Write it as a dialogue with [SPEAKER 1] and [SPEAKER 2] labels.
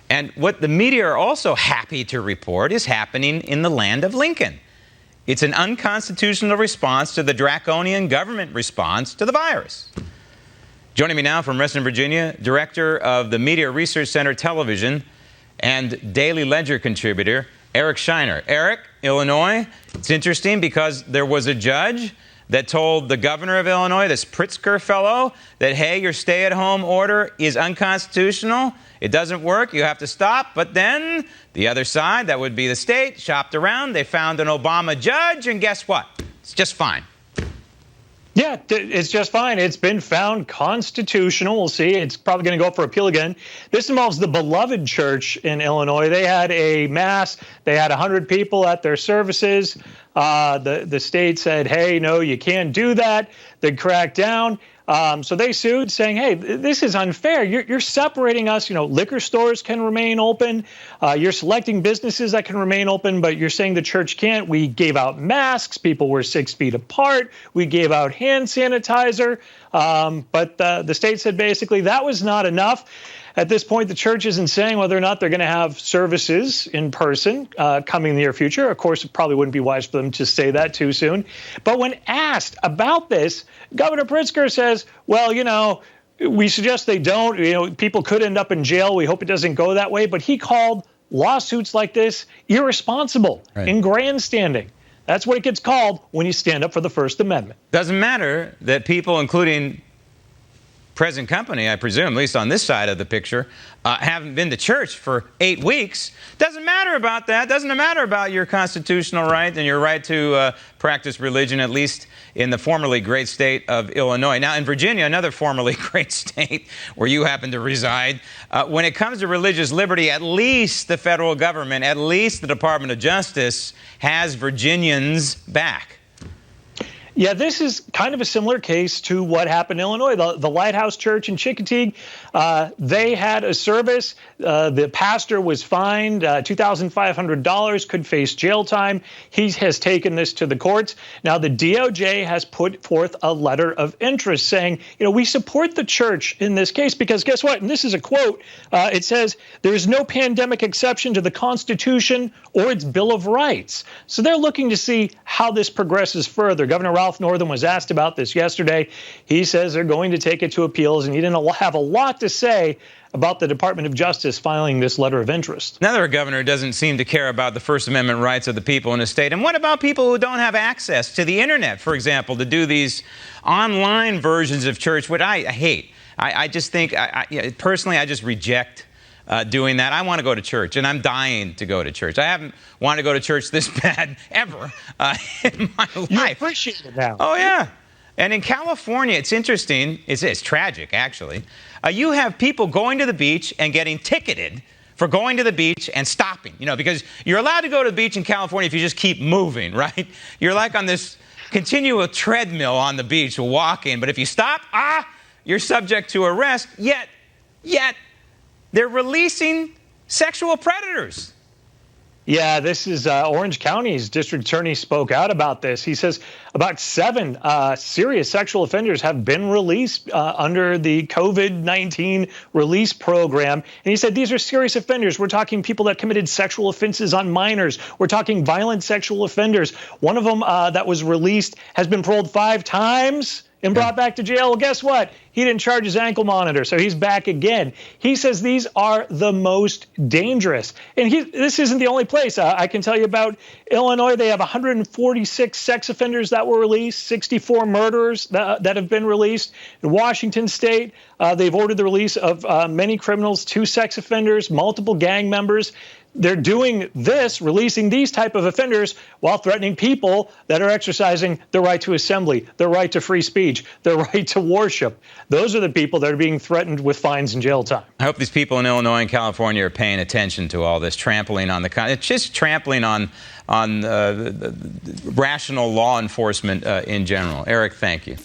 [SPEAKER 1] And what the media are also happy to report is happening in the land of Lincoln. It's an unconstitutional response to the draconian government response to the virus. Joining me now from Reston, Virginia, director of the Media Research Center Television and Daily Ledger contributor, Eric Scheiner. Eric, Illinois, it's interesting because there was a judge that told the governor of Illinois, this Pritzker fellow, that, hey, your stay-at-home order is unconstitutional. It doesn't work. You have to stop. But then the other side, that would be the state, shopped around. They found an Obama judge, and guess what? It's just fine.
[SPEAKER 2] Yeah, it's just fine. It's been found constitutional. We'll see. It's probably going to go up for appeal again. This involves the Beloved Church in Illinois. They had a mass. They had 100 people at their services. The state said, hey, no, you can't do that. They cracked down. So they sued, saying, hey, this is unfair. You're separating us. Liquor stores can remain open. You're selecting businesses that can remain open, but you're saying the church can't. We gave out masks. People were 6 feet apart. We gave out hand sanitizer. But the state said basically that was not enough. At this point, the church isn't saying whether or not they're going to have services in person coming in the near future. Of course, it probably wouldn't be wise for them to say that too soon. But when asked about this, Governor Pritzker says, well, we suggest they don't. People could end up in jail. We hope it doesn't go that way. But he called lawsuits like this irresponsible and grandstanding. That's what it gets called when you stand up for the First Amendment.
[SPEAKER 1] Doesn't matter that people, including present company, I presume, at least on this side of the picture, haven't been to church for 8 weeks. Doesn't matter about that. Doesn't matter about your constitutional right and your right to practice religion, at least in the formerly great state of Illinois. Now, in Virginia, another formerly great state where you happen to reside, when it comes to religious liberty, at least the federal government, at least the Department of Justice, has Virginians back.
[SPEAKER 2] Yeah, this is kind of a similar case to what happened in Illinois. The Lighthouse Church in Chickateague, they had a service. The pastor was fined $2,500, could face jail time. He has taken this to the courts. Now, the DOJ has put forth a letter of interest saying, we support the church in this case because guess what? And this is a quote. It says, there is no pandemic exception to the Constitution or its Bill of Rights. So they're looking to see how this progresses further. Governor Ralph Northam was asked about this yesterday. He says they're going to take it to appeals, and he didn't have a lot to say about the Department of Justice filing this letter of interest.
[SPEAKER 1] Another governor doesn't seem to care about the First Amendment rights of the people in his state. And what about people who don't have access to the internet, for example, to do these online versions of church, which I hate. I just think, personally, I just reject doing that. I want to go to church, and I'm dying to go to church. I haven't wanted to go to church this bad ever in my life.
[SPEAKER 2] You appreciate it now.
[SPEAKER 1] Oh, yeah. And in California, it's interesting. It's tragic, actually. You have people going to the beach and getting ticketed for going to the beach and stopping, because you're allowed to go to the beach in California if you just keep moving, right? You're like on this continual treadmill on the beach walking, but if you stop, you're subject to arrest, yet they're releasing sexual predators.
[SPEAKER 2] Yeah, this is Orange County's district attorney spoke out about this. He says about 7 serious sexual offenders have been released under the COVID-19 release program. And he said these are serious offenders. We're talking people that committed sexual offenses on minors. We're talking violent sexual offenders. One of them that was released has been paroled 5 times and brought back to jail. Well, guess what? He didn't charge his ankle monitor, so he's back again. He says these are the most dangerous. And this isn't the only place. I can tell you about Illinois. They have 146 sex offenders that were released, 64 murderers that have been released. In Washington State, they've ordered the release of many criminals, 2 sex offenders, multiple gang members. They're doing this, releasing these type of offenders while threatening people that are exercising their right to assembly, their right to free speech, their right to worship. Those are the people that are being threatened with fines and jail time.
[SPEAKER 1] I hope these people in Illinois and California are paying attention to all this trampling on it's just trampling on rational law enforcement in general. Eric, thank you.